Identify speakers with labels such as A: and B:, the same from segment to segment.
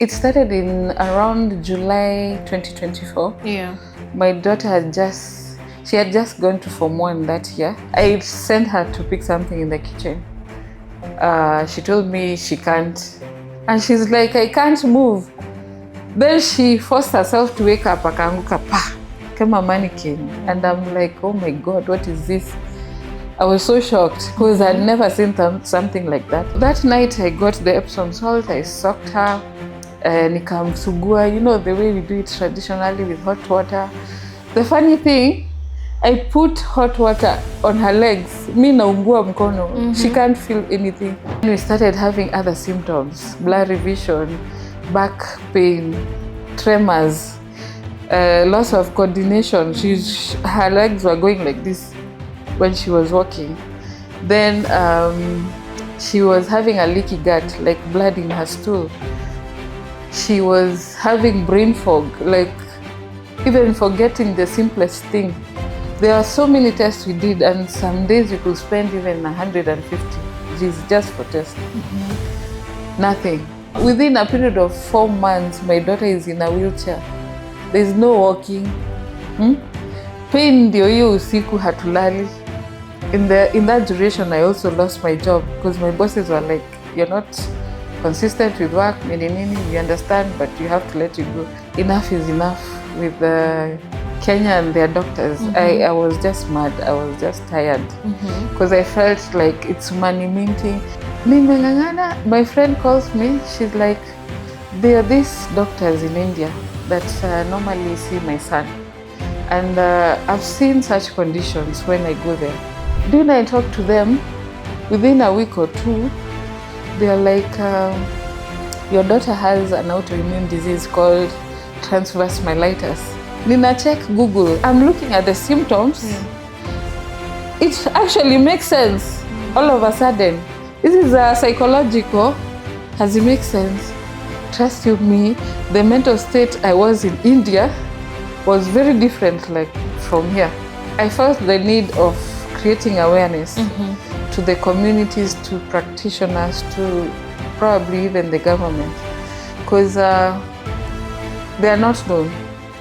A: It started in around July 2024.
B: Yeah.
A: My daughter had just gone to Form 1 that year. I sent her to pick something in the kitchen. She told me she can't. And she's like, I can't move. Then she forced herself to wake up, akaanguka pa, kama mannequin. And I'm like, oh my God, what is this? I was so shocked because I'd never seen something like that. That night I got the Epsom salt, I soaked her, nikamsugua, you know the way we do it traditionally with hot water. The funny thing, I put hot water on her legs. Mi naungua mkono. She can't feel anything. And we started having other symptoms, blurry vision, back pain, tremors, loss of coordination. Her legs were going like this when she was walking. Then she was having a leaky gut, like blood in her stool. She was having brain fog, like even forgetting the simplest thing. There are so many tests we did, and some days you could spend even 150 G's just for tests. Nothing. Within a period of 4 months, my daughter is in a wheelchair. There's no walking. Pain ndio hiyo usiku hatulali. In that duration, I also lost my job because my bosses were like, you're not consistent with work, we understand, but you have to let it go. Enough is enough with the Kenya and their doctors. I was just mad. I was just tired because I felt like it's money minting. My friend calls me. She's like, there are these doctors in India that normally see my son. And I've seen such conditions when I go there. Then I talk to them, within a week or two, they're like, your daughter has an autoimmune disease called transverse myelitis. Nina check Google. I'm looking at the symptoms. It actually makes sense all of a sudden. This is psychological. Has it make sense? Trust you me, the mental state I was in India was very different like from here. I felt the need of creating awareness to the communities, to practitioners, to probably even the government, because they are not known.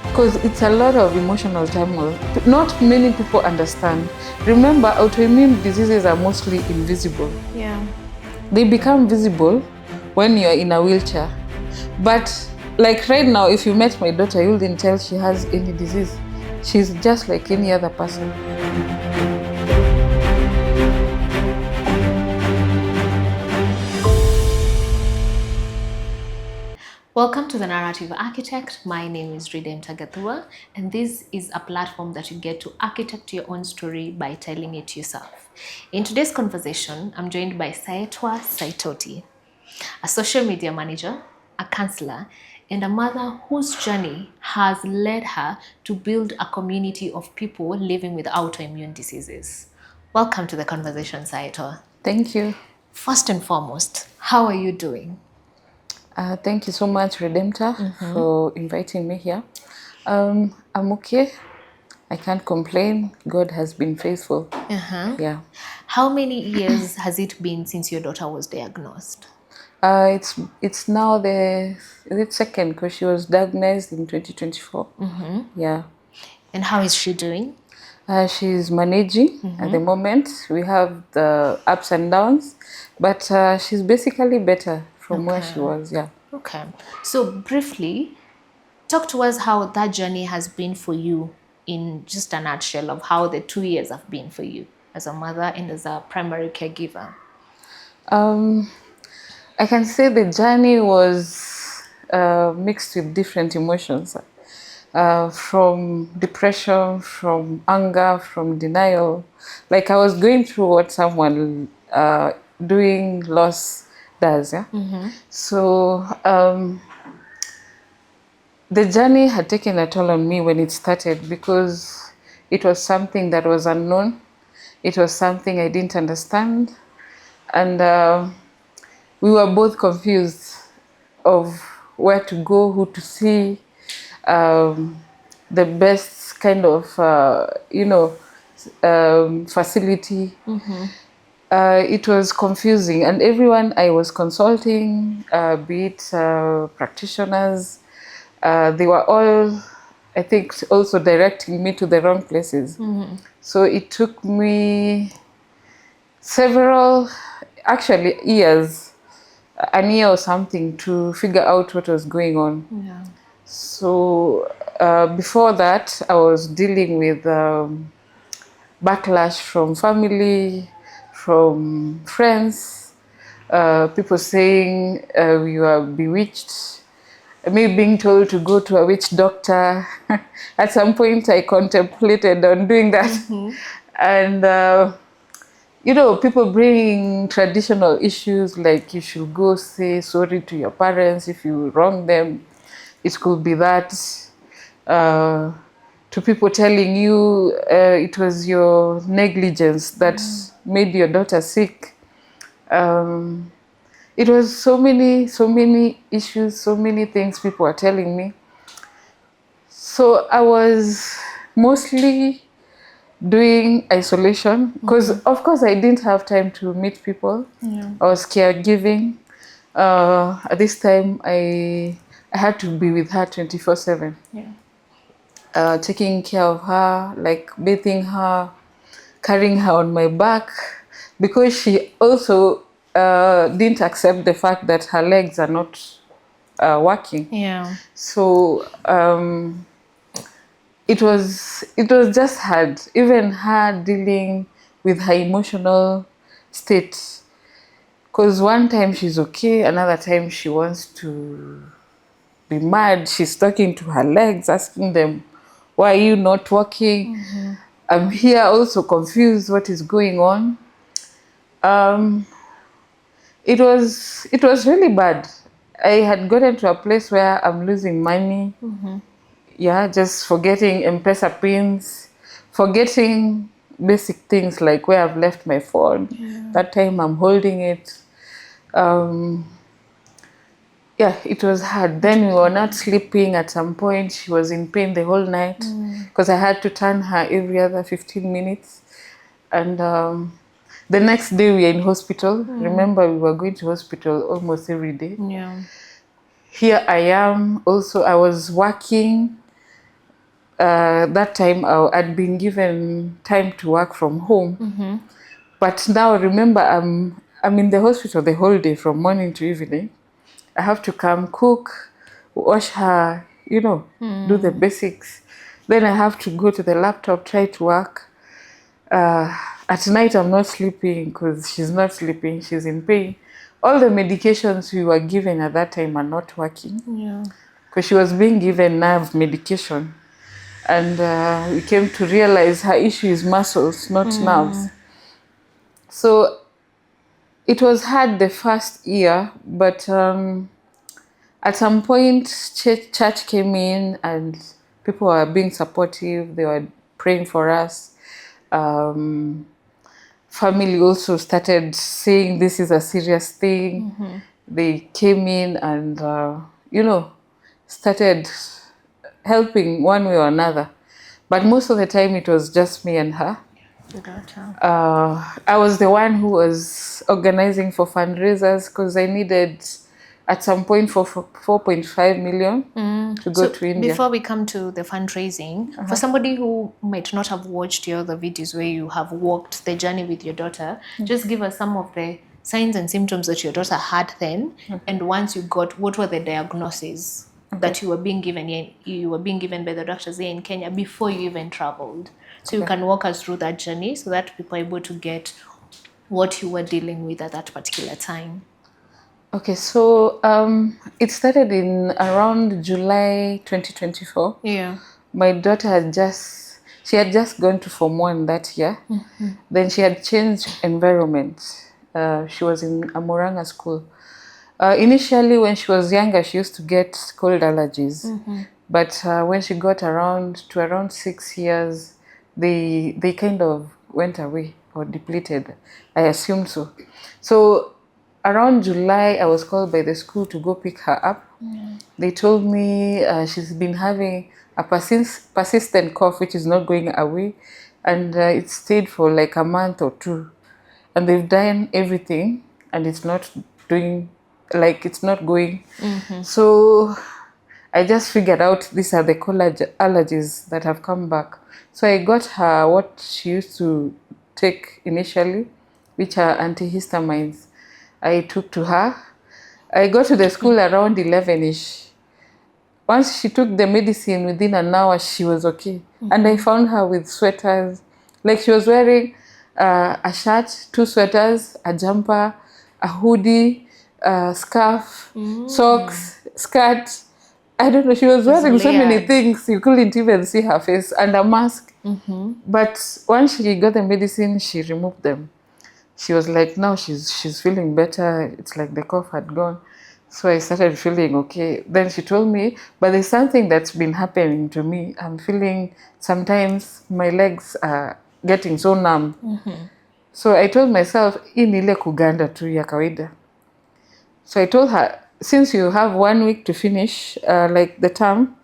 A: Because it's a lot of emotional turmoil. Not many people understand. Remember, autoimmune diseases are mostly invisible.
B: Yeah.
A: They become visible when you're in a wheelchair. But like right now, if you met my daughter, you wouldn't tell she has any disease. She's just like any other person.
B: Welcome to The Narrative Architect. My name is Ridem Tagatua, and this is a platform that you get to architect your own story by telling it yourself. In today's conversation, I'm joined by Saetwa Saitoti, a social media manager, a counselor, and a mother whose journey has led her to build a community of people living with autoimmune diseases. Welcome to the conversation, Saetwa.
A: Thank you.
B: First and foremost, how are you doing?
A: Thank you so much, Redemptor, for inviting me here. I'm okay. I can't complain. God has been faithful. Yeah.
B: How many years has it been since your daughter was diagnosed?
A: It's now the second, because she was diagnosed in 2024. Yeah.
B: And how is she doing?
A: She's managing at the moment. We have the ups and downs, but she's basically better from where she was. Yeah.
B: Okay. So briefly, talk to us how that journey has been for you, in just a nutshell of how the 2 years have been for you as a mother and as a primary caregiver.
A: I can say the journey was mixed with different emotions, from depression, from anger, from denial. Like I was going through what someone doing loss does. Yeah. So the journey had taken a toll on me when it started, because it was something that was unknown. It was something I didn't understand. And we were both confused of where to go, who to see, the best kind of, facility. it was confusing, and everyone I was consulting, be it practitioners, they were all, I think, also directing me to the wrong places. So it took me several, actually years, an year or something, to figure out what was going on.
B: Yeah.
A: So before that, I was dealing with backlash from family, from friends, people saying you are bewitched, me being told to go to a witch doctor. At some point, I contemplated on doing that. And, people bring traditional issues like you should go say sorry to your parents if you wrong them. It could be that. To people telling you it was your negligence that made your daughter sick. It was so many issues, so many things people are telling me. So I was mostly doing isolation because, of course, I didn't have time to meet people.
B: Yeah.
A: I was caregiving. At this time, I had to be with her 24/7.
B: Yeah.
A: Taking care of her, like bathing her, carrying her on my back, because she also didn't accept the fact that her legs are not working.
B: Yeah.
A: So it was just hard, even her dealing with her emotional state. Because one time she's okay, another time she wants to be mad. She's talking to her legs, asking them, "Why are you not working?" I'm here also confused what is going on. It was really bad. I had gotten to a place where I'm losing money. Yeah, just forgetting M-Pesa pins, forgetting basic things like where I've left my phone. That time I'm holding it. Yeah, it was hard. Then we were not sleeping. At some point, she was in pain the whole night because I had to turn her every other 15 minutes. And the next day we were in hospital. Remember, we were going to hospital almost every day.
B: Yeah.
A: Here I am. Also, I was working. That time I'd been given time to work from home. But now remember, I'm in the hospital the whole day from morning to evening. I have to come cook, wash her, do the basics. Then I have to go to the laptop, try to work. At night I'm not sleeping because she's not sleeping, she's in pain. All the medications we were given at that time are not working.
B: Yeah.
A: Because she was being given nerve medication. And we came to realize her issue is muscles, not nerves. So it was hard the first year, but at some point church came in and people were being supportive. They were praying for us. Family also started saying this is a serious thing. They came in and, started helping one way or another. But most of the time it was just me and her. I was the one who was organizing for fundraisers because I needed at some point for 4.5 million to go to India.
B: Before we come to the fundraising, for somebody who might not have watched your other videos where you have walked the journey with your daughter, just give us some of the signs and symptoms that your daughter had then, and once you got, what were the diagnoses that you were being given by the doctors here in Kenya before you even traveled. So you can walk us through that journey so that people are able to get what you were dealing with at that particular time.
A: Okay, so it started in around July 2024.
B: Yeah.
A: My daughter had just gone to Form 1 that year. Then she had changed environment. She was in a Murang'a school. Initially, when she was younger, she used to get cold allergies. But when she got around 6 years, they kind of went away or depleted. I assume so. So around July, I was called by the school to go pick her up. They told me she's been having a persistent cough, which is not going away. And it stayed for like a month or two. and they've done everything and it's not doing, like it's not going. So I just figured out these are the allergies that have come back. So I got her what she used to take initially, which are antihistamines. I took to her. I got to the school around 11ish. Once she took the medicine, within an hour, she was okay. And I found her with sweaters. Like she was wearing a shirt, 2 sweaters, a jumper, a hoodie, a scarf, socks, skirt. I don't know, she was wearing so many things, you couldn't even see her face, and a mask. But once she got the medicine, she removed them. She was like, now she's feeling better. It's like the cough had gone. So I started feeling okay. Then she told me, but there's something that's been happening to me. I'm feeling sometimes my legs are getting so numb. So I told myself, hii ni ile kuganda tu ya kawaida. So I told her, since you have 1 week to finish, like the term,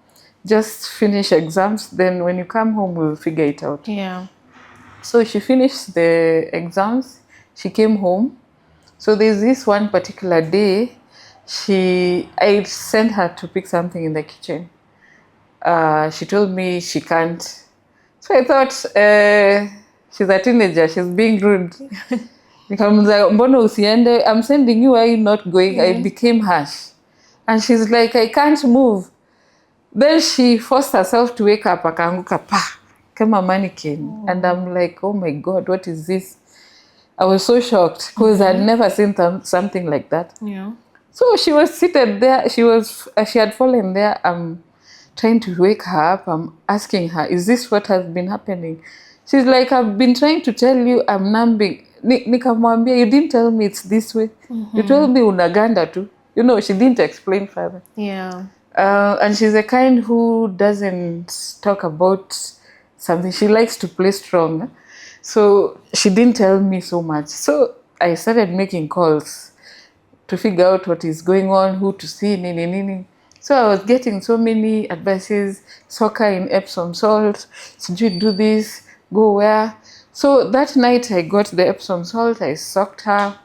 A: just finish exams. Then when you come home, we'll figure it out.
B: Yeah.
A: So she finished the exams. She came home. So there's this one particular day, I sent her to pick something in the kitchen. She told me she can't. So I thought, she's a teenager, she's being rude. Nikamuza, mbona usiende? I'm sending you, why are you not going? I became harsh. And she's like, I can't move. Then she forced herself to wake up, akaanguka pa, kama mannequin. And I'm like, oh my God, what is this? I was so shocked because I'd never seen something like that.
B: Yeah.
A: So she was seated there. She had fallen there. I'm trying to wake her up. I'm asking her, is this what has been happening? She's like, I've been trying to tell you I'm numbing. Nikamwambia, you didn't tell me it's this way. You told me unaganda too. You know, she didn't explain further.
B: Yeah.
A: And she's the kind who doesn't talk about something. She likes to play strong. So she didn't tell me so much. So I started making calls to figure out what is going on, who to see, nini. So I was getting so many advices, soccer in Epsom salt, sijui do this, go where. So that night I got the Epsom salt, I soaked her,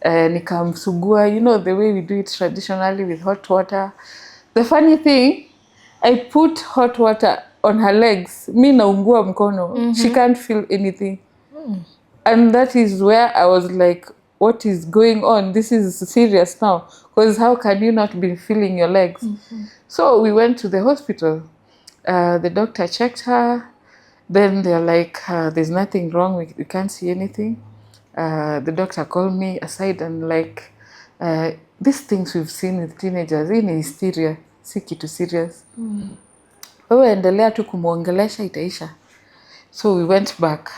A: nikamsugua, you know, the way we do it traditionally with hot water. The funny thing, I put hot water on her legs, mi naungua mkono, she can't feel anything. And that is where I was like, what is going on? This is serious now. Because how can you not be feeling your legs? So we went to the hospital. The doctor checked her. Then they're like, there's nothing wrong. We can't see anything. The doctor called me aside and like, these things we've seen with teenagers, hii ni hysteria, si kitu serious. Wewe endelea tu kumuongelesha itaisha. So we went back.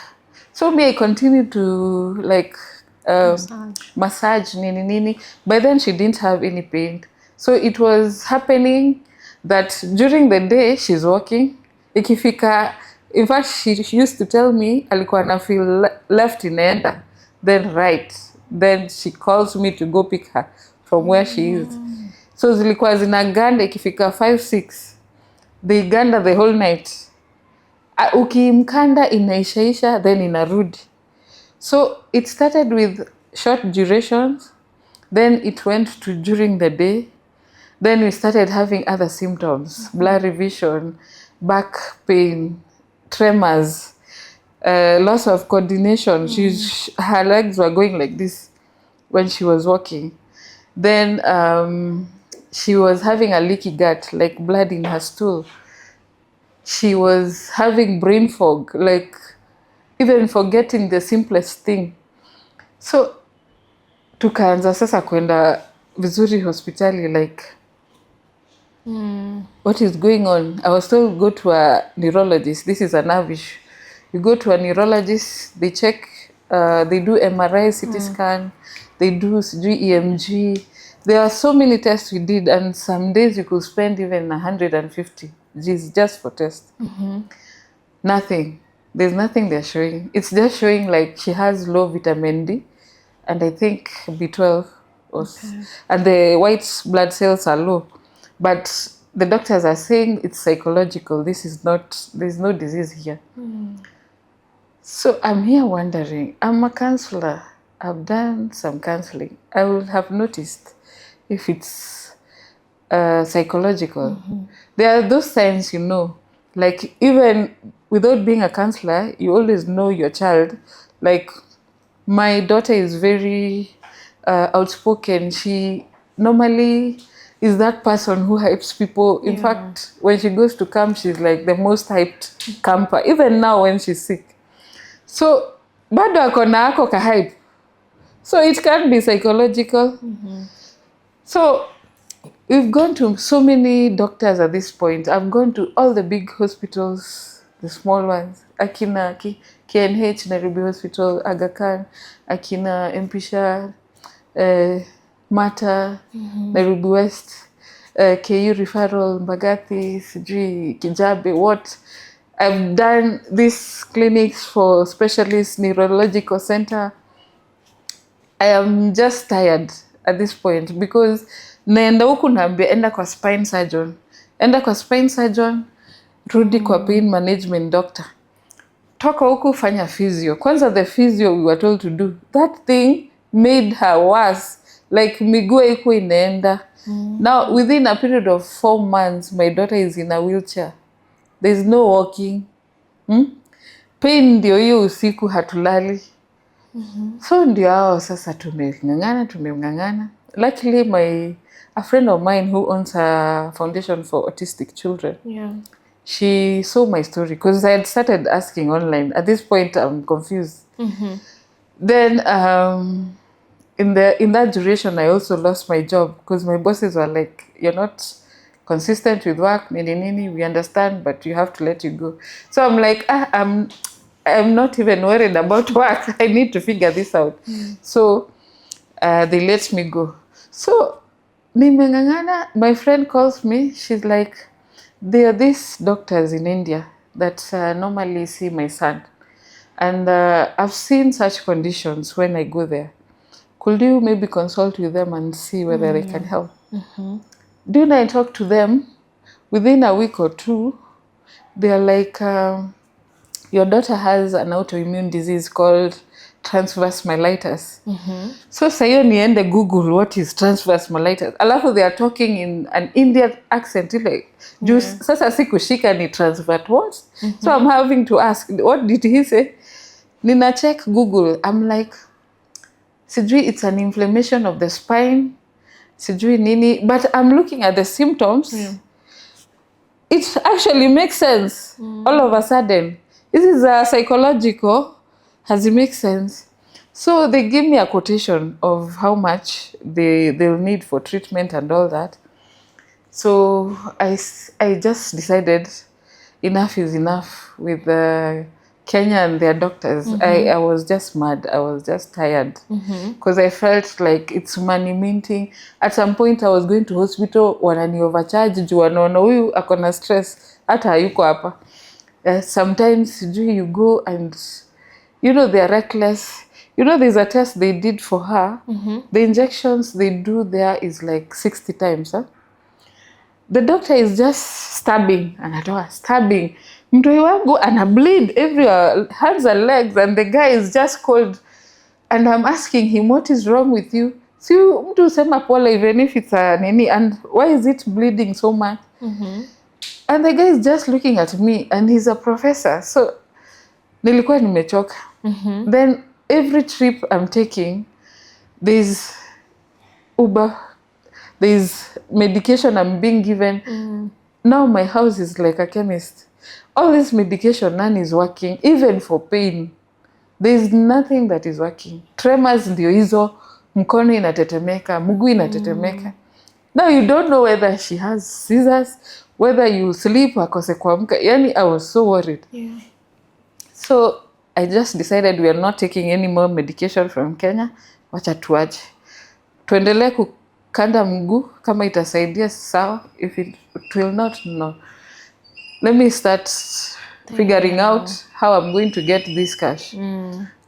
A: So me, I continued to like massage nini. By then she didn't have any pain. So it was happening that during the day she's walking. Ikifika, in fact she used to tell me alikuwa na feel left inaenda, then right. Then she calls me to go pick her from where she is. So zilikuwa zinaganda ikifika 5-6. They ganda the whole night. Ukimkanda inaishaisha, then inarudi. So it started with short durations, then it went to during the day. Then we started having other symptoms, blurry vision, back pain, tremors, loss of coordination. Her legs were going like this when she was walking. Then she was having a leaky gut, like blood in her stool. She was having brain fog, like even forgetting the simplest thing. So tukaanza sasa kwenda vizuri hospitali, like what is going on? I was told go to a neurologist. This is a nerve issue. You go to a neurologist, they check, they do MRI, CT scan, they do EMG. There are so many tests we did, and some days you could spend even 150 G's just for tests. Nothing. There's nothing they're showing. It's just showing like she has low vitamin D, and I think B12 and the white blood cells are low. But the doctors are saying it's psychological. This is not, there's no disease here. So I'm here wondering, I'm a counselor. I've done some counseling. I will have noticed if it's psychological. There are those signs, you know, like even without being a counselor, you always know your child. Like my daughter is very outspoken. She normally is that person who hypes people. In fact, when she goes to camp, she's like the most hyped camper, even now when she's sick. So bado ako na ako ka hype. So it can be psychological. So we've gone to so many doctors at this point. I've gone to all the big hospitals, the small ones. Akina KNH, Nairobi Hospital, Aga Khan, Akina Mpisha, Mata, Nairobi West, KU Referral, Mbagathi, sijui Kijabe, what. I've done these clinics for specialist neurological center. I am just tired at this point because naenda huku naambia enda kwa spine surgeon. Enda kwa spine surgeon, rudi kwa pain management doctor. Toka huku fanya physio. Kwanza the physio we were told to do. That thing made her worse. Like miguu iko inaenda. Now within a period of 4 months, my daughter is in a wheelchair. There's no walking. Pain ndio hiyo usiku hatulali. So ndio hao sasa tumeng'ang'ana. Luckily a friend of mine who owns a foundation for autistic children. She saw my story because I had started asking online. At this point I'm confused. Then in that duration I also lost my job because my bosses were like, you're not consistent with work, nini, we understand, but you have to let you go. So I'm like, I'm not even worried about work. I need to figure this out. So they let me go. So nimeng'ang'ana, my friend calls me. She's like, there are these doctors in India that normally see my son. And I've seen such conditions when I go there. Could you maybe consult with them and see whether they can help? Do I talk to them? Within a week or two, they're like, your daughter has an autoimmune disease called transverse myelitis. So sayo niende Google what is transverse myelitis. Alafu they are talking in an Indian accent. Like, sasa sikushika ni transverse what? So I'm having to ask, what did he say? Nina check Google. I'm like, sijui it's an inflammation of the spine. Sijui nini. But I'm looking at the symptoms. It actually makes sense all of a sudden. This is psychological. Has it make sense? So they give me a quotation of how much they'll need for treatment and all that. So I just decided enough is enough with Kenya and their doctors. I was just mad. I was just tired because I felt like it's money minting. At some point I was going to hospital, wanani overcharge juu wanaona huyu akona stress hata hayuko hapa. Sometimes you go and you know they're reckless. You know there's a test they did for her. The injections they do there is like 60 times. The doctor is just stabbing, anatoa stabbing. Mtoi wangu ana bleed everywhere, hands and legs, and the guy is just cold. And I'm asking him, what is wrong with you? Si mtu usema pole even if it's a nini, and why is it bleeding so much? And the guy is just looking at me, and he's a professor. So nilikuwa nimechoka. Then every trip I'm taking, there's Uber, there's medication I'm being given. Now my house is like a chemist. All this medication, none is working, even for pain. There's nothing that is working. Tremors ndio hizo, mkono inatetemeka, mguu inatetemeka. Now you don't know whether she has seizures, whether you sleep akose kuamka. Yani I was so worried. So I just decided we are not taking any more medication from Kenya. Wacha tuache. Tuendelee kukanda mguu kama itasaidia sawa. If it will not, no. Let me start figuring out how I'm going to get this cash.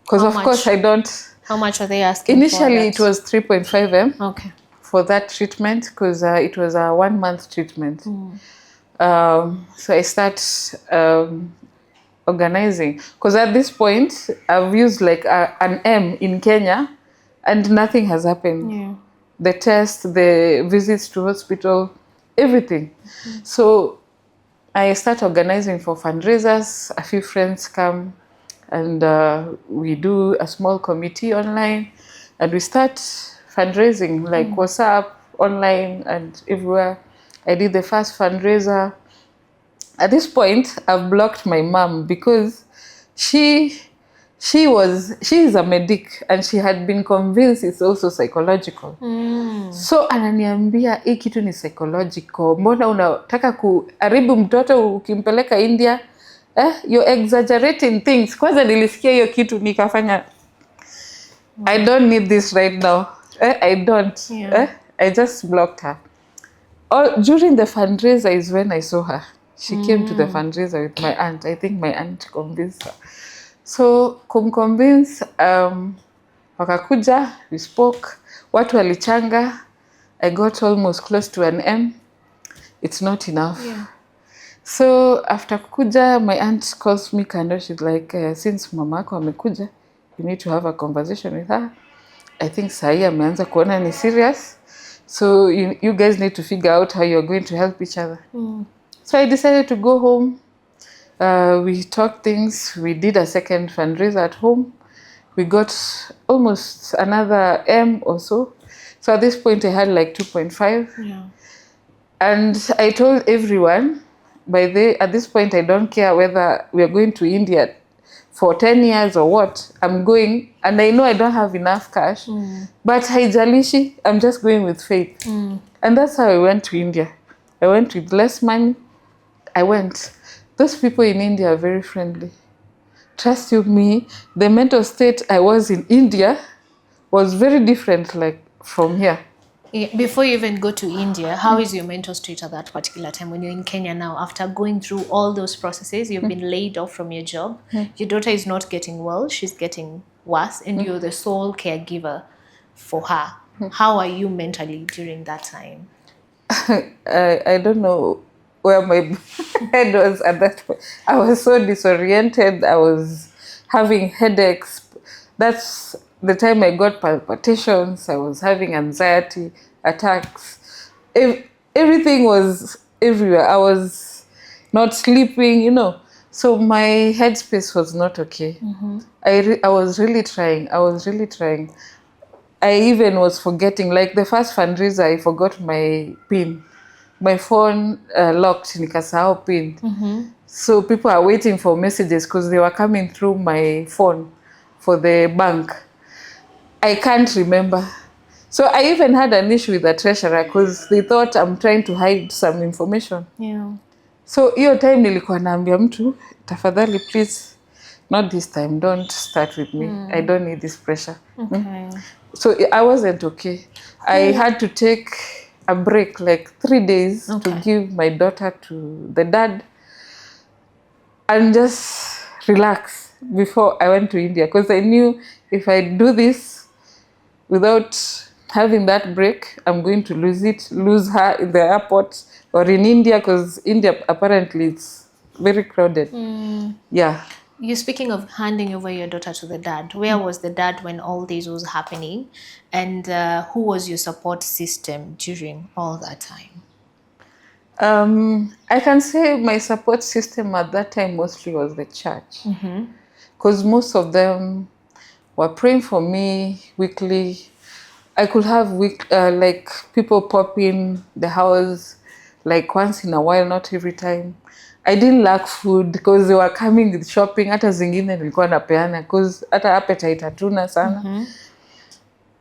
A: Because of course I don't.
B: How much are they asking
A: Initially
B: for
A: it was 3.5 M.
B: Okay.
A: For that treatment because it was a 1 month treatment. So I start organizing because at this point I've used like an M in Kenya and nothing has happened.
B: Yeah.
A: The tests, the visits to hospital, everything. So I start organizing for fundraisers. A few friends come, and we do a small committee online, and we start fundraising like WhatsApp, online, and everywhere. I did the first fundraiser. At this point, I've blocked my mom because she is a medic and she had been convinced it's also psychological. So ananiambia hii kitu ni psychological, mbona unataka kuharibu mtoto ukimpeleka India? You're exaggerating things. Kwanza nilisikia hiyo kitu nikafanya, I don't need this right now. I don't.
B: Yeah.
A: I just blocked her. During the fundraiser is when I saw her. She came to the fundraiser with my aunt. I think my aunt convinced her. So kumconvince, wakakuja, we spoke, watu walichanga. I got almost close to an M. It's not enough.
B: Yeah.
A: So after kukuja, my aunt calls me kando. She's like, since mamako amekuja, you need to have a conversation with her. I think sahi ameanza kuona ni serious. So you guys need to figure out how you're going to help each other. So I decided to go home. We talked things. We did a second fundraiser at home. We got almost another M or so. So at this point I had like 2.5.
B: Yeah.
A: And I told everyone, at this point I don't care whether we are going to India for 10 years or what. I'm going, and I know I don't have enough cash, but haijalishi, I'm just going with faith. And that's how I went to India. I went with less money. I went. Those people in India are very friendly. Trust you me, the mental state I was in India was very different like from here.
B: Yeah, before you even go to India, how is your mental state at that particular time when you're in Kenya now? After going through all those processes, you've been laid off from your job. Your daughter is not getting well, she's getting worse, and you're the sole caregiver for her. How are you mentally during that time?
A: I don't know where my head was at that point. I was so disoriented. I was having headaches. That's the time I got palpitations. I was having anxiety attacks. Everything was everywhere. I was not sleeping, you know. So my headspace was not okay. I was really trying. I even was forgetting. Like the first fundraiser, I forgot my PIN. My phone locked, nikasahau PIN. So people are waiting for messages because they were coming through my phone for the bank. I can't remember. So I even had an issue with the treasurer because they thought I'm trying to hide some information.
B: Yeah.
A: So hiyo time nilikuwa naambia mtu, tafadhali please, not this time, don't start with me. I don't need this pressure.
B: Okay.
A: So I wasn't okay. I had to take a break, like 3 days, to give my daughter to the dad and just relax before I went to India, because I knew if I do this without having that break, I'm going to lose her in the airport or in India, because India apparently it's very crowded. Yeah.
B: You're speaking of handing over your daughter to the dad. Where was the dad when all this was happening? And who was your support system during all that time?
A: I can say my support system at that time mostly was the church. Because most of them were praying for me weekly. I could have like people pop in the house like once in a while, not every time. I didn't lack food because they were coming with shopping. Hata zingine nilikuwa napeana because hata appetite hatuna sana.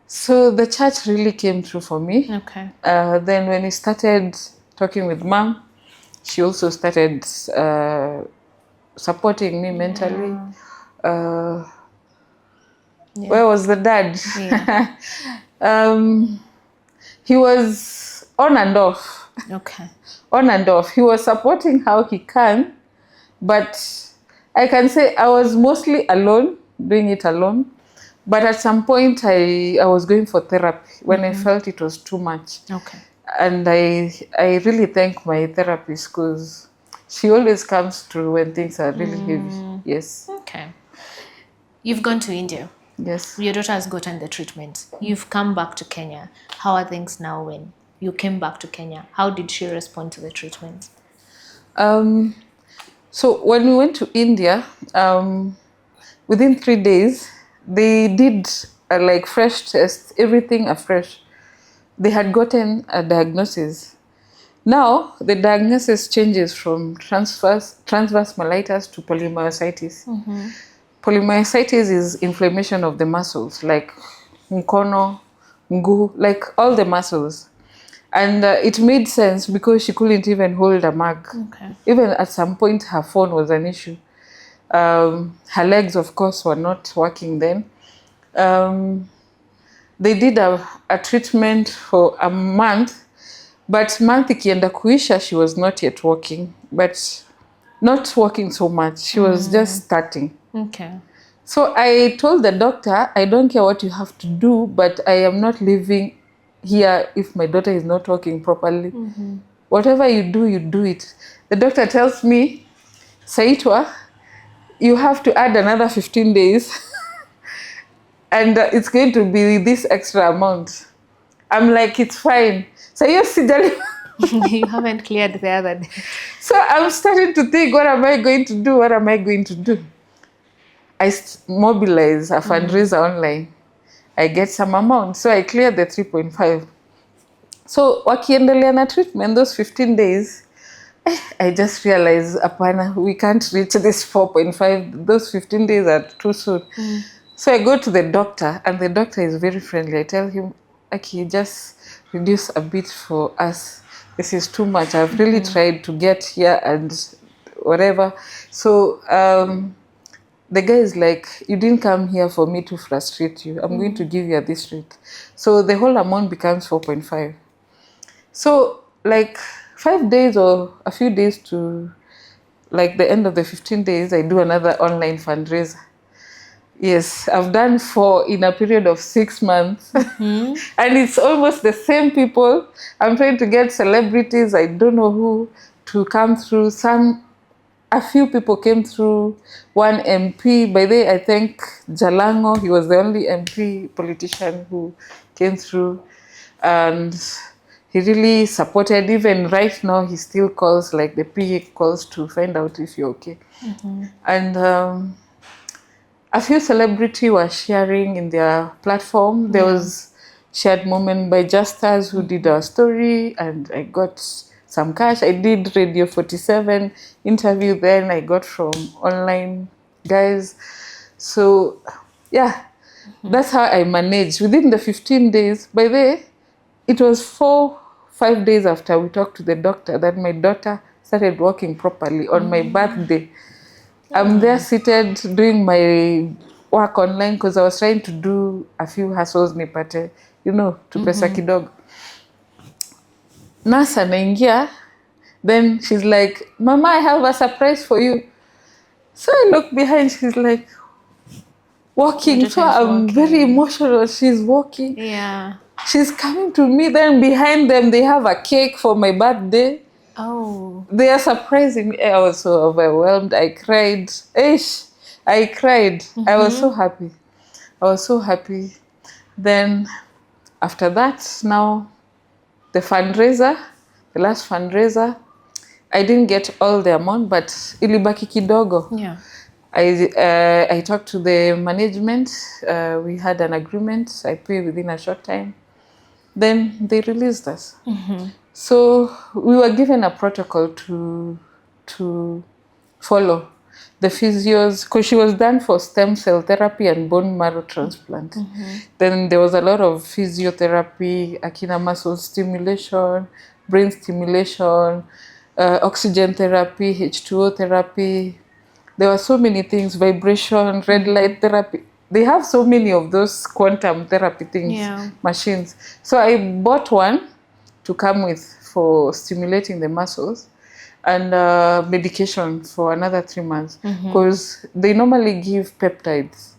A: So the church really came through for me.
B: Okay.
A: Then when I started talking with mom, she also started supporting me mentally. Where was the dad?
B: Yeah.
A: He was on and off.
B: Okay.
A: On and off. He was supporting how he can, but I can say I was mostly alone, doing it alone. But at some point, I was going for therapy when I felt it was too much.
B: Okay.
A: And I really thank my therapist because she always comes through when things are really heavy. Yes.
B: Okay. You've gone to India.
A: Yes.
B: Your daughter has gotten the treatment. You've come back to Kenya. How are things now when you came back to Kenya? How did she respond to the treatment?
A: So when we went to India, within 3 days, they did like fresh tests, everything afresh. They had gotten a diagnosis. Now the diagnosis changes from transverse myelitis to polymyositis. Polymyositis is inflammation of the muscles, like mkono, mguu, like all the muscles. And it made sense because she couldn't even hold a mug.
B: Okay.
A: Even at some point, her phone was an issue. Her legs, of course, were not working then. They did a treatment for a month, but month ikienda kuisha, she was not yet walking, but not walking so much. She was just starting.
B: Okay.
A: So I told the doctor, I don't care what you have to do, but I am not living here if my daughter is not walking properly. Whatever you do it. The doctor tells me, Saitwa, you have to add another 15 days and it's going to be this extra amount. I'm like, it's fine. So you
B: You haven't cleared the other day.
A: So I'm starting to think, what am I going to do? What am I going to do? I mobilize a fundraiser online. I get some amount. So I cleared the 3.5. So wakiendelea na treatment, those 15 days, I just realized, apana, we can't reach this 4.5. Those 15 days are too soon. So I go to the doctor, and the doctor is very friendly. I tell him, okay, just reduce a bit for us. This is too much. I've really tried to get here and whatever. So the guy is like, you didn't come here for me to frustrate you. I'm going to give you at this rate. So the whole amount becomes 4.5. So like 5 days or a few days to like the end of the 15 days, I do another online fundraiser. Yes, I've done 4 in a period of 6 months. And it's almost the same people. I'm trying to get celebrities, I don't know who, to come through. A few people came through. One MP, by the way, I think Jalango, he was the only MP politician who came through. And he really supported. Even right now, he still calls, like the PA calls to find out if you're okay. And a few celebrities were sharing in their platform. There was shared moment by Justas who did our story, and I got some cash. I did Radio 47 interview then. I got from online guys. So yeah, that's how I managed. Within the 15 days, by the way, it was 5 days after we talked to the doctor that my daughter started walking properly on my birthday. I'm there seated doing my work online because I was trying to do a few hustles nipate, to pesa kidogo. Nurse anaingia, then she's like, Mama, I have a surprise for you. So I look behind, she's like, walking. So I'm very emotional. She's walking.
B: Yeah.
A: She's coming to me. Then behind them, they have a cake for my birthday.
B: Oh.
A: They are surprising me. I was so overwhelmed. I cried. I cried. I was so happy. Then after that, now the last fundraiser, I didn't get all the amount, but ilibaki kidogo.
B: Yeah.
A: I talked to the management. We had an agreement. I pay within a short time. Then they released us. So we were given a protocol to follow. The physios, because she was done for stem cell therapy and bone marrow transplant. Then there was a lot of physiotherapy, akina muscle stimulation, brain stimulation, oxygen therapy, H2O therapy. There were so many things, vibration, red light therapy. They have so many of those quantum therapy things, machines. So I bought one to come with for stimulating the muscles, and medication for another 3 months, because they normally give peptides,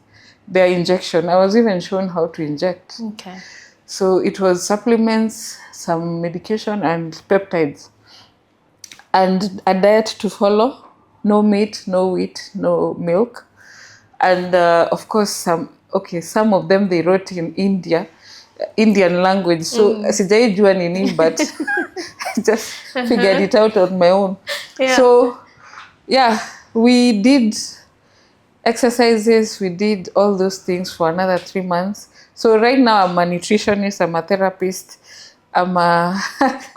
A: their injection. I was even shown how to inject.
B: Okay.
A: So it was supplements, some medication, and peptides, and a diet to follow: no meat, no wheat, no milk, and of course some okay, some of them they wrote in Indian language, so sijaijua nini, but I just figured it out on my own.
B: Yeah.
A: So yeah, we did exercises, we did all those things for another 3 months. So right now I'm a nutritionist, I'm a therapist, I'm a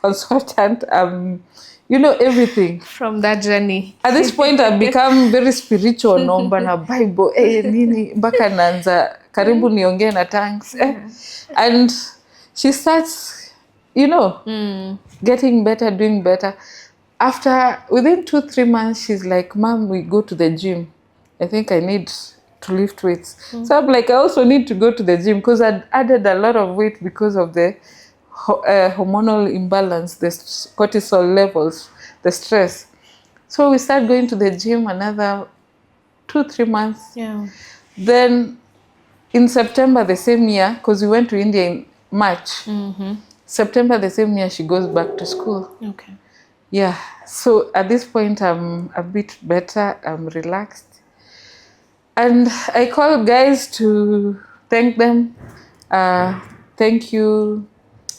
A: consultant, everything.
B: From that journey.
A: At this point I've become very spiritual, naomba na Bible, nini mpaka naanza karibu niongee na tongues. And she starts, getting better, doing better. Within 2-3 months, she's like, Mom, we go to the gym. I think I need to lift weights. So I'm like, I also need to go to the gym because I'd added a lot of weight because of the hormonal imbalance, the cortisol levels, the stress. So we start going to the gym another 2-3 months.
B: Yeah.
A: Then in September the same year, because we went to India in March, September the same year, she goes back to school.
B: Okay.
A: Yeah. So at this point, I'm a bit better. I'm relaxed. And I call guys to thank them. Thank you.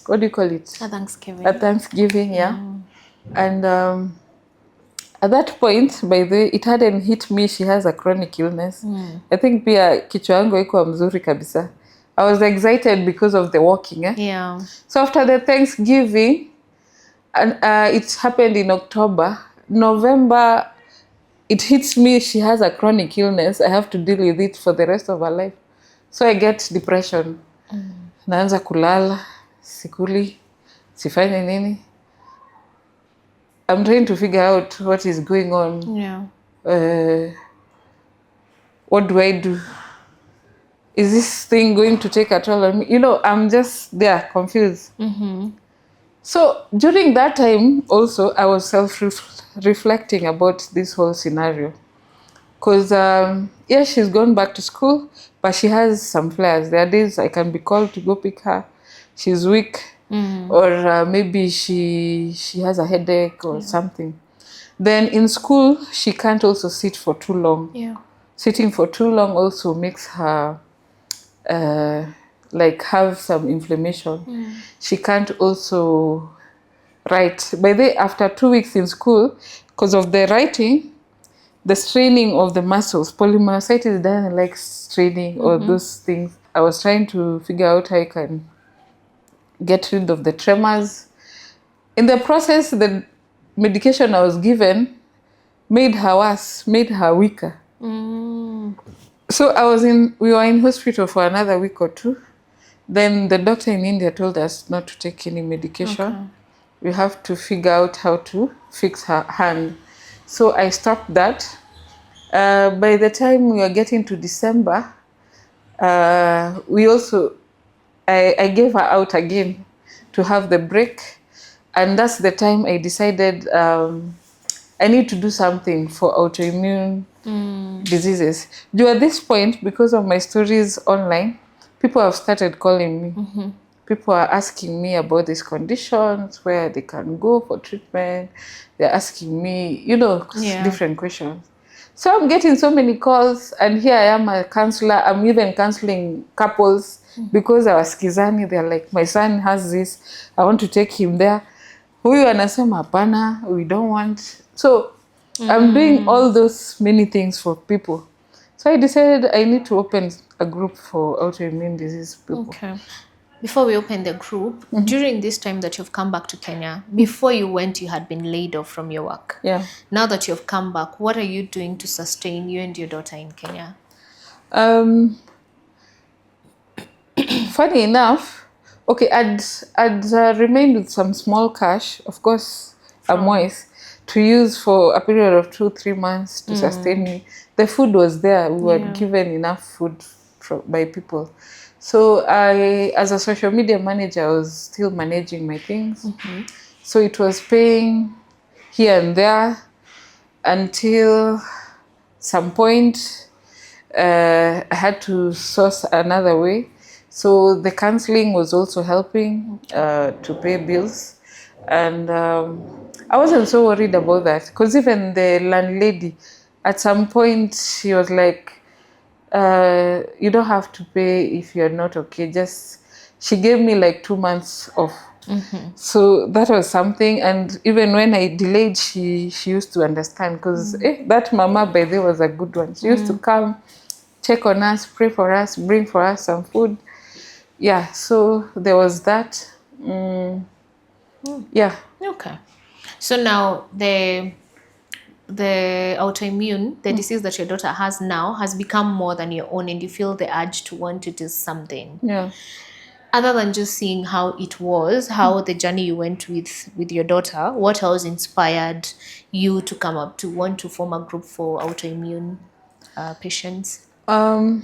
A: What do you call it?
B: A Thanksgiving.
A: At Thanksgiving, yeah. And at that point, by the way, it hadn't hit me. She has a chronic illness. I think pia kichwa yangu iko mzuri kabisa. I was excited because of the walking.
B: Yeah.
A: So after the Thanksgiving, and it happened in October. November, it hits me. She has a chronic illness. I have to deal with it for the rest of her life. So I get depression. Naanza kulala, sikuli, sifanye nini. I'm trying to figure out what is going on.
B: Yeah.
A: What do I do? Is this thing going to take a toll on me? I'm just there, confused. So during that time also, I was self-reflecting about this whole scenario. Because, she's gone back to school, but she has some flares. There are days I can be called to go pick her. She's weak. Or maybe she has a headache or something. Then in school, she can't also sit for too long.
B: Yeah.
A: Sitting for too long also makes her have some inflammation. She can't also write. By the way, after 2 weeks in school, because of the writing, the straining of the muscles, polymyositis doesn't like straining or those things. I was trying to figure out how I can get rid of the tremors. In the process, the medication I was given made her worse, made her weaker. So we were in hospital for another week or two. Then the doctor in India told us not to take any medication.
B: Okay.
A: We have to figure out how to fix her hand. So I stopped that. By the time we were getting to December, I gave her out again to have the break. And that's the time I decided I need to do something for autoimmune diseases. At this point, because of my stories online, people have started calling me. People are asking me about these conditions, where they can go for treatment. They're asking me, different questions. So I'm getting so many calls, and here I am a counselor. I'm even counseling couples because I was Kizani. They're like, my son has this. I want to take him there. Huyu anasema hapana, we don't want. So I'm doing all those many things for people. So I decided I need to open a group for autoimmune disease people.
B: Okay. Before we open the group, during this time that you've come back to Kenya, before you went, you had been laid off from your work.
A: Yeah.
B: Now that you've come back, what are you doing to sustain you and your daughter in Kenya?
A: Funny enough, okay, I'd remained with some small cash, of course, moist, to use for a period of 2-3 months to sustain me. The food was there. We were given enough food by people. So as a social media manager, I was still managing my things. So it was paying here and there until some point I had to source another way. So the counseling was also helping to pay bills. And I wasn't so worried about that, because even the landlady, at some point, she was like, you don't have to pay if you're not okay. Just, she gave me like 2 months off. So that was something. And even when I delayed, she used to understand, because that mama by the way was a good one. She used to come, check on us, pray for us, bring for us some food. Yeah, so there was that. Yeah.
B: Okay. So now the autoimmune, the disease that your daughter has now, has become more than your own, and you feel the urge to want to do something.
A: Yeah.
B: Other than just seeing how it was, how the journey you went with your daughter, what else inspired you to come up to want to form a group for autoimmune patients?
A: The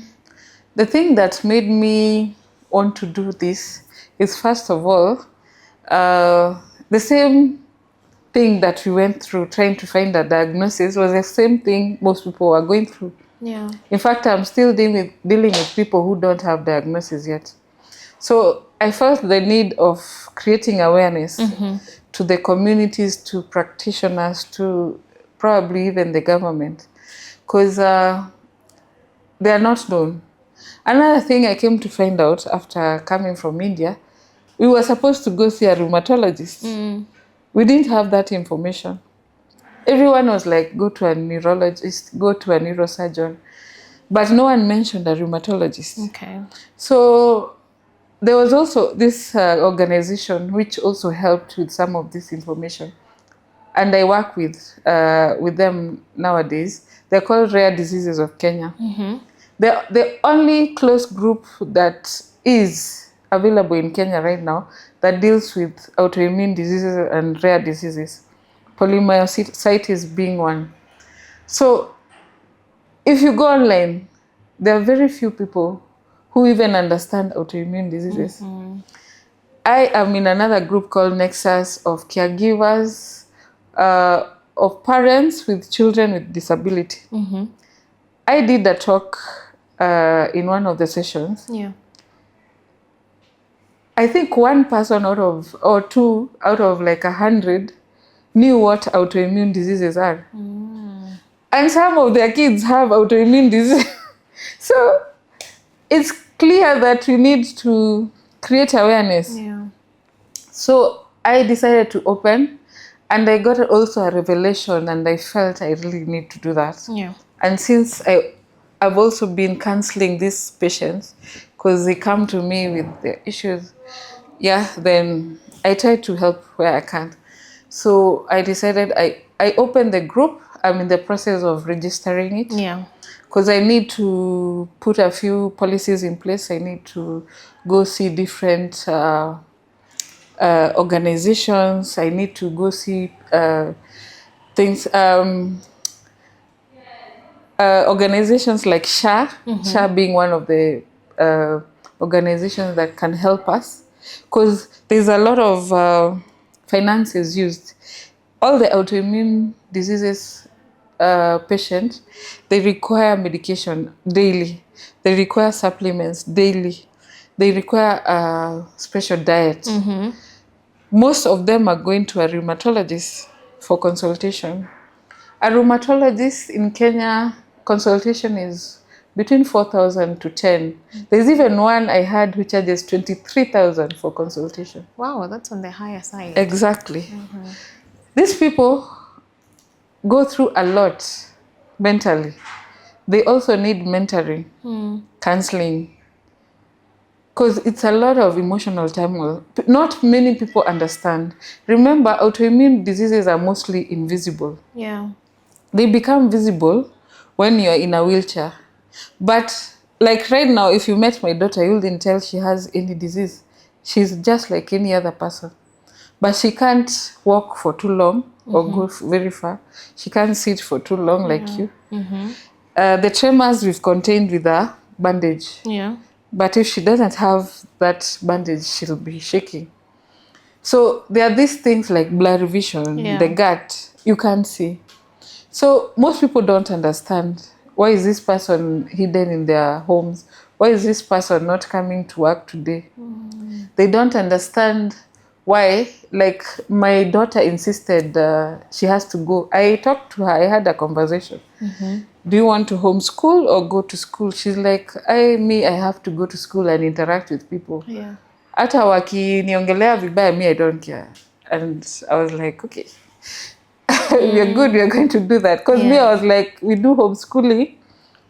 A: thing that made me want to do this is, first of all, the same thing that we went through trying to find a diagnosis was the same thing most people are going through.
B: Yeah.
A: In fact, I'm still dealing with people who don't have diagnosis yet. So I felt the need of creating awareness to the communities, to practitioners, to probably even the government, because they are not known. Another thing I came to find out after coming from India, we were supposed to go see a rheumatologist. We didn't have that information. Everyone was like, go to a neurologist, go to a neurosurgeon. But no one mentioned a rheumatologist.
B: Okay.
A: So there was also this organization which also helped with some of this information. And I work with them nowadays. They're called Rare Diseases of Kenya. They're the only close group that is available in Kenya right now that deals with autoimmune diseases and rare diseases, polymyositis being one. So if you go online, there are very few people who even understand autoimmune diseases. I am in another group called Nexus of caregivers, of parents with children with disability. I did a talk in one of the sessions.
B: Yeah.
A: I think one person or two out of like 100 knew what autoimmune diseases are. And some of their kids have autoimmune disease. So it's clear that we need to create awareness.
B: Yeah.
A: So I decided to open, and I got also a revelation, and I felt I really need to do that.
B: Yeah.
A: And since I've also been counseling these patients, because they come to me with their issues, then I try to help where I can. So I decided I opened the group. I'm in the process of registering it.
B: Yeah.
A: Because I need to put a few policies in place. I need to go see different organizations. I need to go see things, organizations like SHA, SHA being one of the organizations that can help us, because there's a lot of finances used. All the autoimmune diseases patients, they require medication daily. They require supplements daily. They require a special diet. Most of them are going to a rheumatologist for consultation. A rheumatologist in Kenya, consultation is between 4,000 to 10. There's even one I had who charges 23,000 for consultation.
B: Wow, that's on the higher side.
A: Exactly. These people go through a lot mentally. They also need mentoring, counseling, because it's a lot of emotional turmoil. Not many people understand. Remember, autoimmune diseases are mostly invisible.
B: Yeah.
A: They become visible when you're in a wheelchair. But like right now, if you met my daughter, you wouldn't tell she has any disease. She's just like any other person. But she can't walk for too long or go very far. She can't sit for too long like you. The tremors we've contained with a bandage.
B: Yeah.
A: But if she doesn't have that bandage, she'll be shaking. So there are these things like blurry vision, the gut, you can't see. So most people don't understand, why is this person hidden in their homes? Why is this person not coming to work today? They don't understand Why? Like my daughter insisted she has to go. I talked to her. I had a conversation. Do you want to homeschool or go to school? She's like, I have to go to school and interact with people.
B: Yeah.
A: Hata wakiniongelea vibaya, me, I don't care. And I was like, okay, we're good. We're going to do that. Because me, I was like, we do homeschooling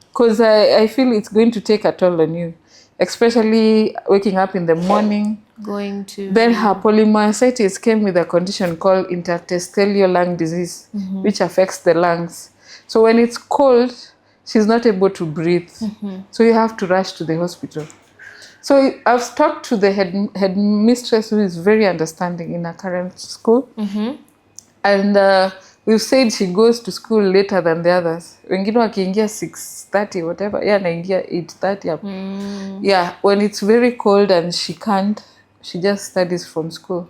A: because I feel it's going to take a toll on you, especially waking up in the morning.
B: Going to...
A: Then her polymyositis came with a condition called interstitial lung disease, which affects the lungs. So when it's cold, she's not able to breathe. So you have to rush to the hospital. So I've talked to the headmistress, who is very understanding in her current school. And we've said she goes to school later than the others. Wengine wakiingia 6:30, whatever. Yeah, naingia 8:30. Yeah, when it's very cold and she can't, she just studies from school.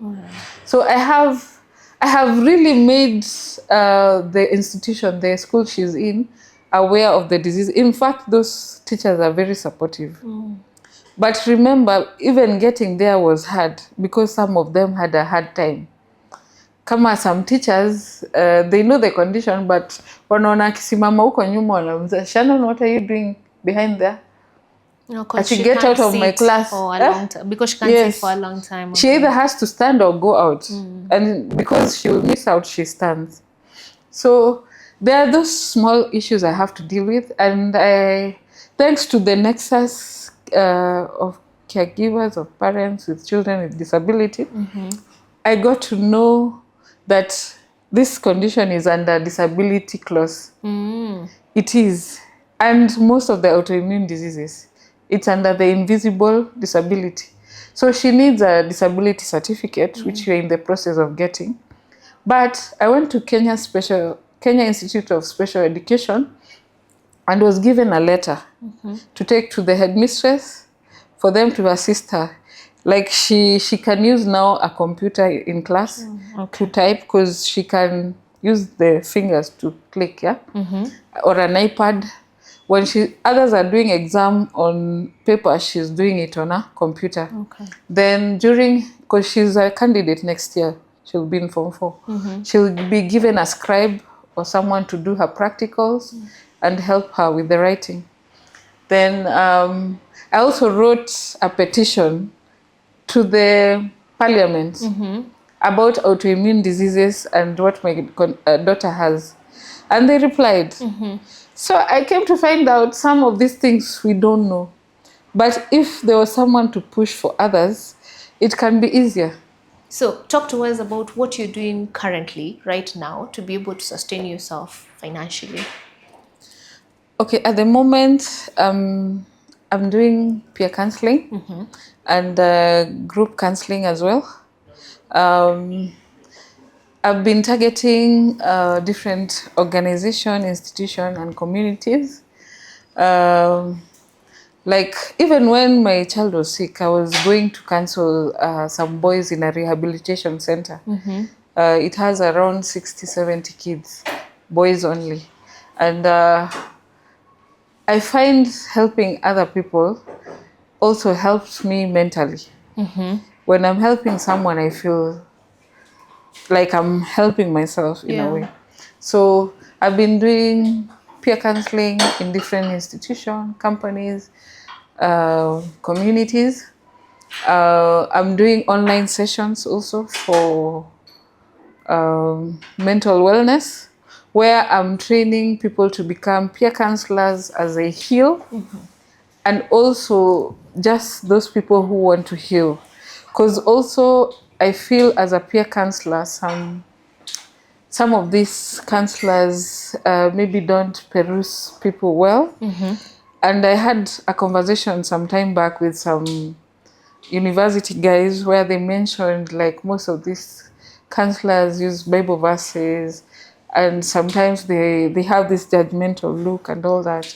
A: So I have really made the institution, the school she's in, aware of the disease. In fact, those teachers are very supportive. But remember, even getting there was hard because some of them had a hard time. Kama some teachers, they know the condition, but wanaona akisimama huko nyuma wanamuza, Shannon, what are you doing behind there?
B: No,
A: I should get out of my class.
B: For a long time, because she can't sit for a long time.
A: She either has to stand or go out. And because she will miss out, she stands. So there are those small issues I have to deal with. And thanks to the nexus of caregivers, of parents with children with disability, I got to know that this condition is under disability clause. It is. And most of the autoimmune diseases, it's under the invisible disability. So she needs a disability certificate, which we're in the process of getting. But I went to Kenya Institute of Special Education and was given a letter to take to the headmistress for them to assist her. Like she can use now a computer in class to type, because she can use the fingers to click, or an iPad. When others are doing exam on paper, she's doing it on a computer. Then because she's a candidate next year, she'll be in Form 4. She'll be given a scribe or someone to do her practicals and help her with the writing. Then I also wrote a petition to the parliament about autoimmune diseases and what my daughter has. And they replied. So I came to find out some of these things we don't know. But if there was someone to push for others, it can be easier.
B: So talk to us about what you're doing currently, right now, to be able to sustain yourself financially.
A: Okay, at the moment, I'm doing peer counseling and group counseling as well. I've been targeting different organizations, institutions, and communities. Like even when my child was sick, I was going to counsel some boys in a rehabilitation center. It has around 60-70 kids, boys only. And I find helping other people also helps me mentally. When I'm helping someone, I feel like I'm helping myself in a way. So I've been doing peer counseling in different institutions, companies, communities. I'm doing online sessions also for mental wellness, where I'm training people to become peer counselors as they heal, and also just those people who want to heal. Because also I feel as a peer counselor, some of these counselors maybe don't peruse people well. And I had a conversation some time back with some university guys where they mentioned like most of these counselors use Bible verses, and sometimes they have this judgmental look and all that.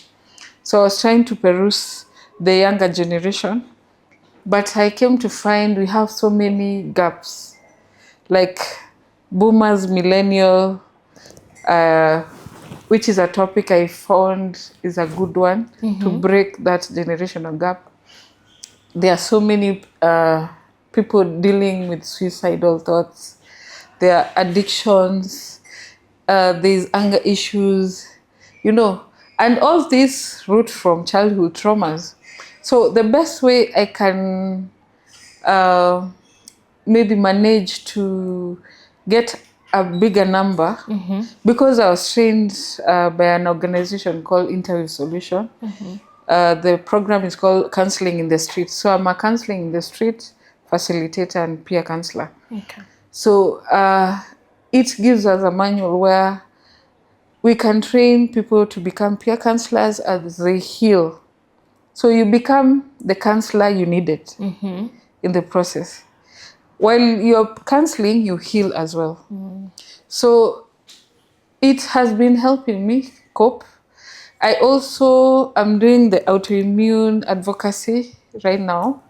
A: So I was trying to peruse the younger generation, but I came to find we have so many gaps, like boomers, millennial, which is a topic I found is a good one to break that generational gap. There are so many people dealing with suicidal thoughts, their addictions, there's anger issues, and all these root from childhood traumas. So the best way I can maybe manage to get a bigger number, because I was trained by an organization called Interview Solution. The program is called Counseling in the Street. So I'm a counseling in the street facilitator and peer counselor.
B: Okay.
A: So it gives us a manual where we can train people to become peer counselors as they heal. So you become the counselor you needed in the process. While you're counseling, you heal as well. So it has been helping me cope. I also am doing the autoimmune advocacy right now.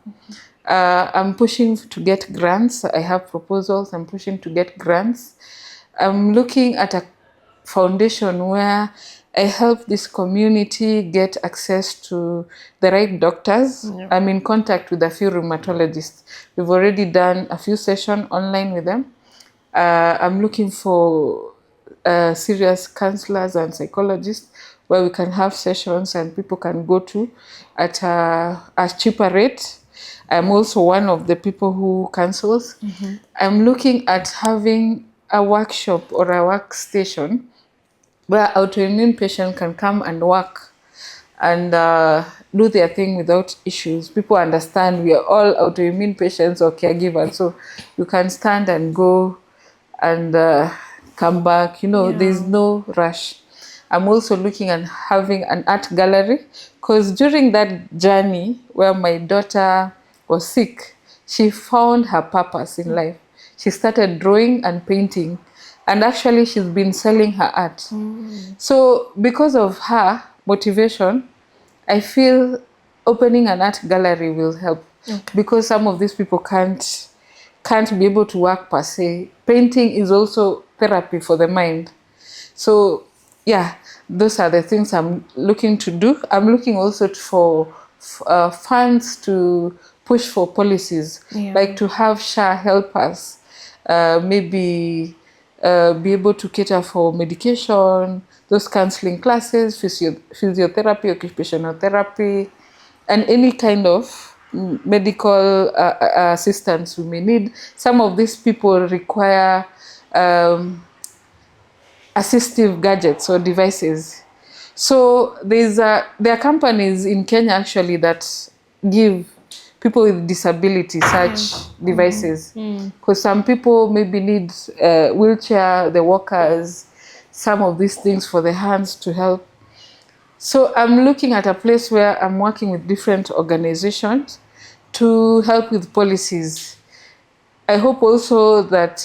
A: I'm pushing to get grants. I have proposals. I'm pushing to get grants. I'm looking at a foundation where I help this community get access to the right doctors.
B: Yeah.
A: I'm in contact with a few rheumatologists. We've already done a few sessions online with them. I'm looking for serious counselors and psychologists where we can have sessions and people can go to at a cheaper rate. I'm also one of the people who counsels. I'm looking at having a workshop or a workstation where autoimmune patients can come and work and do their thing without issues. People understand we are all autoimmune patients or caregivers, so you can stand and go and come back. There's no rush. I'm also looking at having an art gallery, because during that journey where my daughter was sick, she found her purpose in life. She started drawing and painting, and actually she's been selling her art. So because of her motivation, I feel opening an art gallery will help. Because some of these people can't be able to work per se. Painting is also therapy for the mind. So yeah, those are the things I'm looking to do. I'm looking also for funds to push for policies, like to have SHA help us maybe be able to cater for medication, those counseling classes, physiotherapy, occupational therapy, and any kind of medical assistance we may need. Some of these people require assistive gadgets or devices. So there are companies in Kenya actually that give people with disability such devices, because some people maybe need wheelchair, the walkers, some of these things for the hands to help. So I'm looking at a place where I'm working with different organizations to help with policies. I hope also that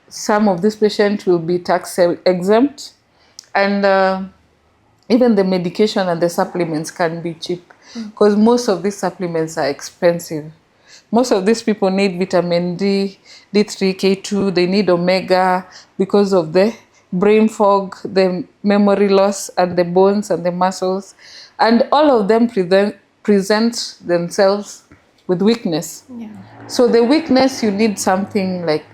A: some of these patients will be tax exempt, and even the medication and the supplements can be cheap, because most of these supplements are expensive. Most of these people need vitamin D, D3, K2, they need omega because of the brain fog, the memory loss, and the bones and the muscles. And all of them present themselves with weakness. So the weakness, you need something like,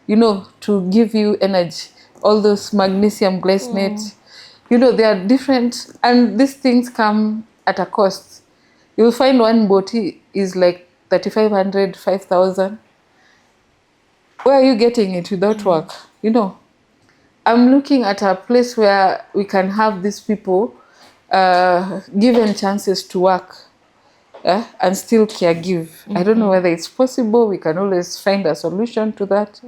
A: to give you energy. All those magnesium glycinate, they are different, and these things come at a cost. You'll find one bottle is like 3,500, 5,000. Where are you getting it without work? I'm looking at a place where we can have these people given chances to work and still caregive. I don't know whether it's possible. We can always find a solution to that.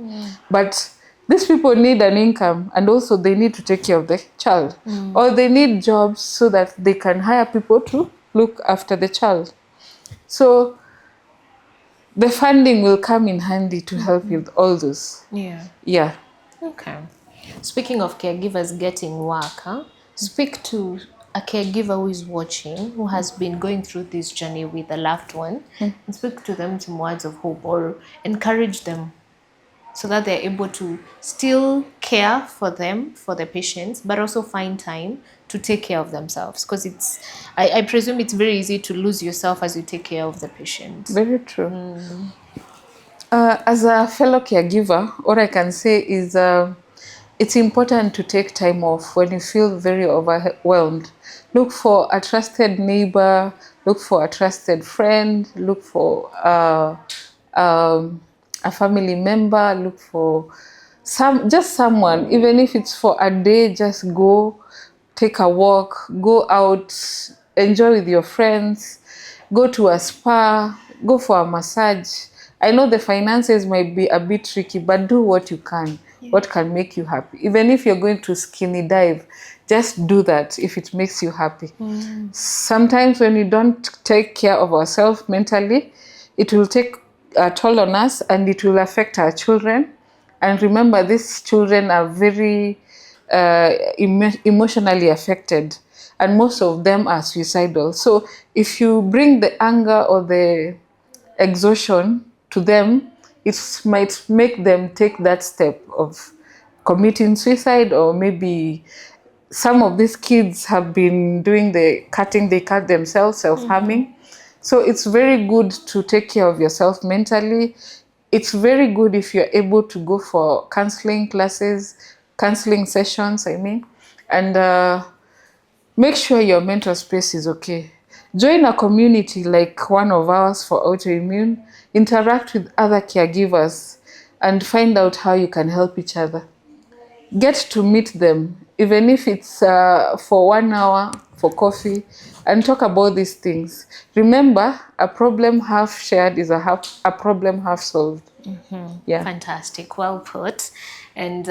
A: But these people need an income, and also they need to take care of the child, or they need jobs so that they can hire people to look after the child. So the funding will come in handy to help with all those. Yeah.
B: Okay. Speaking of caregivers getting work, speak to a caregiver who is watching, who has been going through this journey with a loved one, and speak to them some words of hope or encourage them. so that they're able to still care for them, for the patients, but also find time to take care of themselves. Because I presume it's very easy to lose yourself as you take care of the patient.
A: Very true. As a fellow caregiver, what I can say is it's important to take time off when you feel very overwhelmed. Look for a trusted neighbor, look for a trusted friend, look for a family member, look for someone, even if it's for a day, just go take a walk, go out, enjoy with your friends, go to a spa, go for a massage. I know the finances might be a bit tricky, but do what you can, what can make you happy. Even if you're going to skinny dive, just do that if it makes you happy. Sometimes when we don't take care of ourselves mentally, it will take a toll on us and it will affect our children. And remember, these children are very emotionally affected, and most of them are suicidal. So if you bring the anger or the exhaustion to them, it might make them take that step of committing suicide, or maybe some of these kids have been doing they cut themselves, self-harming. So it's very good to take care of yourself mentally. It's very good if you're able to go for counseling classes, counseling sessions, I mean, and make sure your mental space is okay. Join a community like one of ours for autoimmune, interact with other caregivers, and find out how you can help each other. Get to meet them, even if it's for 1 hour for coffee, and talk about these things. Remember, a problem half shared is a problem half solved. Yeah.
B: Fantastic, well put. And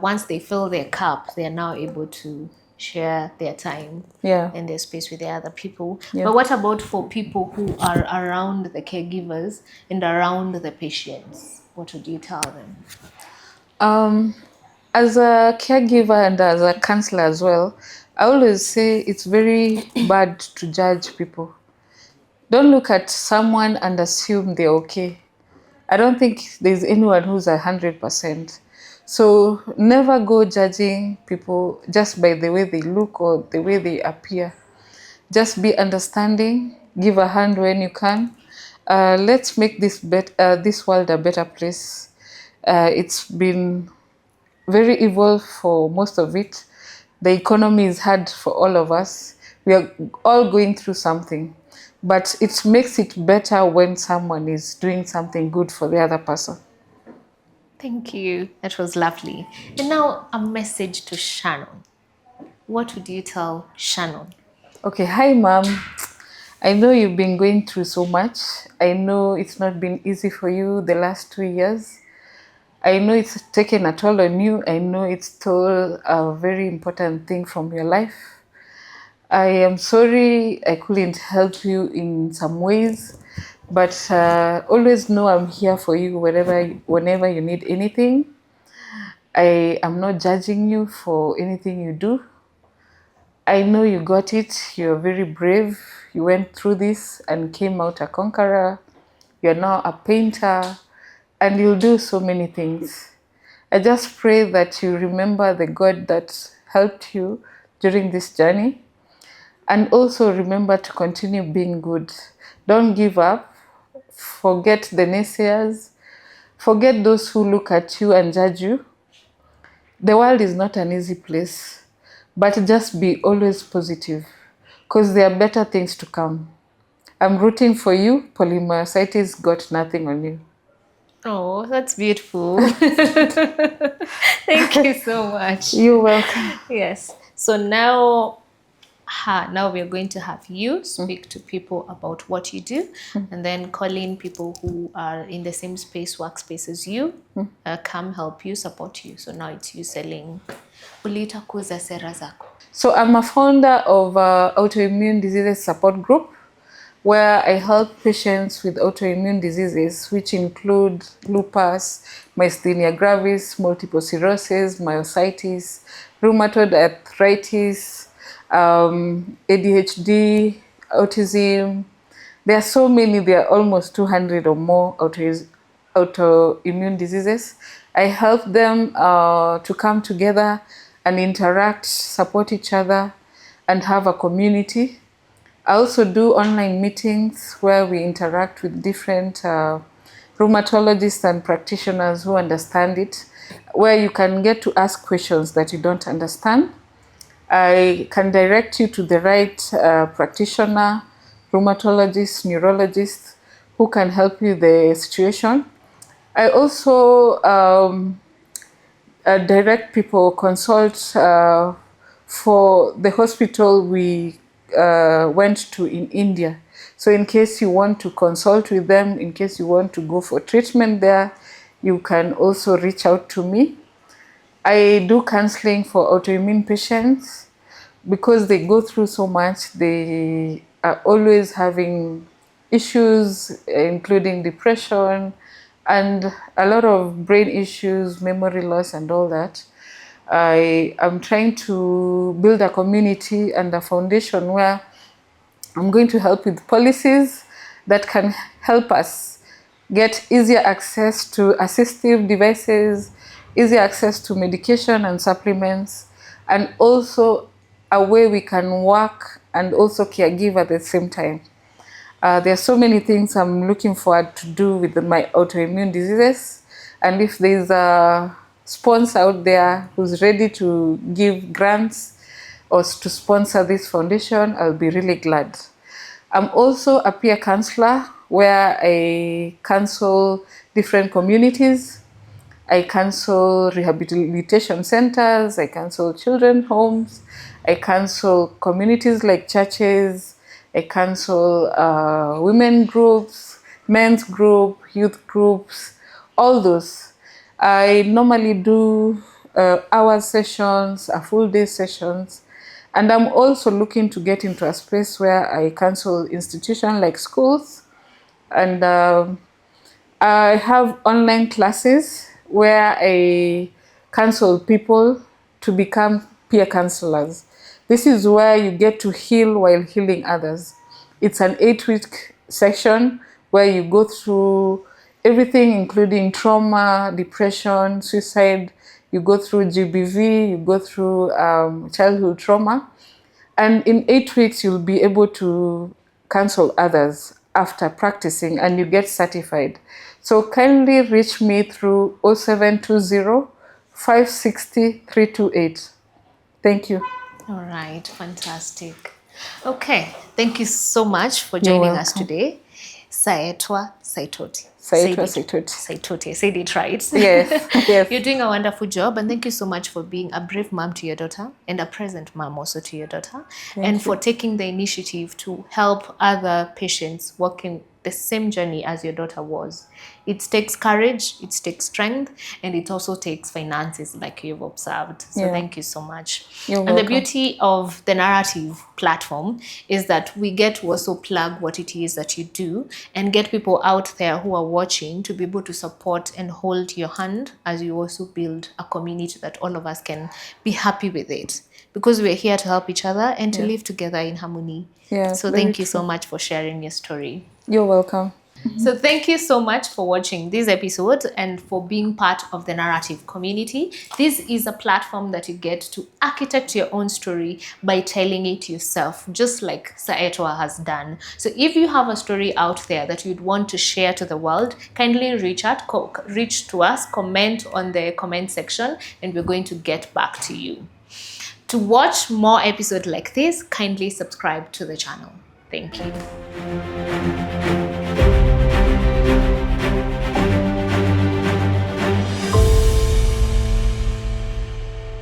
B: once they fill their cup, they are now able to share their time
A: Yeah.
B: and their space with the other people.
A: Yeah.
B: But what about for people who are around the caregivers and around the patients? What would you tell them?
A: As a caregiver and as a counselor as well, I always say it's very bad to judge people. Don't look at someone and assume they're okay. I don't think there's anyone who's 100%. So never go judging people just by the way they look or the way they appear. Just be understanding, give a hand when you can. Let's make this world a better place. It's been very evil for most of it. The economy is hard for all of us. We are all going through something, but it makes it better when someone is doing something good for the other person.
B: Thank you. That was lovely. And now a message to Shannon. What would you tell Shannon?
A: Okay, hi mom. I know you've been going through so much. I know it's not been easy for you the last 2 years. I know it's taken a toll on you. I know it's still a very important thing from your life. I am sorry I couldn't help you in some ways, but always know I'm here for you whenever you need anything. I am not judging you for anything you do. I know you got it. You're very brave. You went through this and came out a conqueror. You're now a painter, and you'll do so many things. I just pray that you remember the God that helped you during this journey, and also remember to continue being good. Don't give up. Forget the naysayers. Forget those who look at you and judge you. The world is not an easy place, but just be always positive, because there are better things to come. I'm rooting for you. Polymyositis got nothing on you.
B: Oh, that's beautiful. Thank you so much.
A: You're welcome.
B: Yes. So now we are going to have you speak to people about what you do, and then call in people who are in the same workspace as you, come help you, support you. So now it's you selling. Ulitakuza sera zako.
A: So I'm a founder of Autoimmune Diseases Support Group, where I help patients with autoimmune diseases, which include lupus, myasthenia gravis, multiple sclerosis, myositis, rheumatoid arthritis, ADHD, autism. There are so many, there are almost 200 or more autoimmune diseases. I help them to come together and interact, support each other, and have a community. I also do online meetings where we interact with different rheumatologists and practitioners who understand it, where you can get to ask questions that you don't understand. I can direct you to the right practitioner, rheumatologist, neurologist, who can help you with the situation. I also direct people, consult for the hospital we went to in India. So in case you want to consult with them, in case you want to go for treatment there, you can also reach out to me. I do counseling for autoimmune patients because they go through so much. They are always having issues, including depression and a lot of brain issues, memory loss, and all that. I am trying to build a community and a foundation where I'm going to help with policies that can help us get easier access to assistive devices, easier access to medication and supplements, and also a way we can work and also caregive at the same time. There are so many things I'm looking forward to do with my autoimmune diseases. And if there's a sponsor out there who's ready to give grants or to sponsor this foundation, I'll be really glad. I'm also a peer counselor where I counsel different communities. I counsel rehabilitation centers, I counsel children's homes, I counsel communities like churches, I counsel women groups, men's group, youth groups, all those. I normally do hour sessions, a full day sessions, and I'm also looking to get into a space where I counsel institutions like schools, and I have online classes where I counsel people to become peer counselors. This is where you get to heal while healing others. It's an 8-week section where you go through everything, including trauma, depression, suicide. You go through GBV, you go through childhood trauma. And in 8 weeks, you'll be able to counsel others after practicing, and you get certified. So kindly reach me through 0720 560 328. Thank you.
B: All right, fantastic. Okay, thank you so much for
A: You're
B: joining us
A: welcome.
B: today. Saetwa Saitoti.
A: Saetwa Saitoti.
B: Saitoti, I said it right.
A: Yes, yes.
B: You're doing a wonderful job, and thank you so much for being a brave mom to your daughter and a present mom also to your daughter, and for taking the initiative to help other patients walking the same journey as your daughter was. It takes courage, it takes strength, and it also takes finances, like you've observed. So
A: Yeah.
B: thank you so much.
A: You're
B: And the
A: welcome.
B: beauty of the narrative platform is that we get to also plug what it is that you do and get people out there who are watching to be able to support and hold your hand as you also build a community that all of us can be happy with it, because we're here to help each other and to live together in harmony.
A: Yeah,
B: So
A: very
B: thank you so
A: true.
B: much for sharing your story.
A: You're welcome.
B: So thank you so much for watching this episode and for being part of the narrative community. This is a platform that you get to architect your own story by telling it yourself, just like Saetwa has done. So if you have a story out there that you'd want to share to the world, kindly reach to us, comment on the comment section, and we're going to get back to you. To watch more episodes like this, kindly subscribe to the channel. Thank you.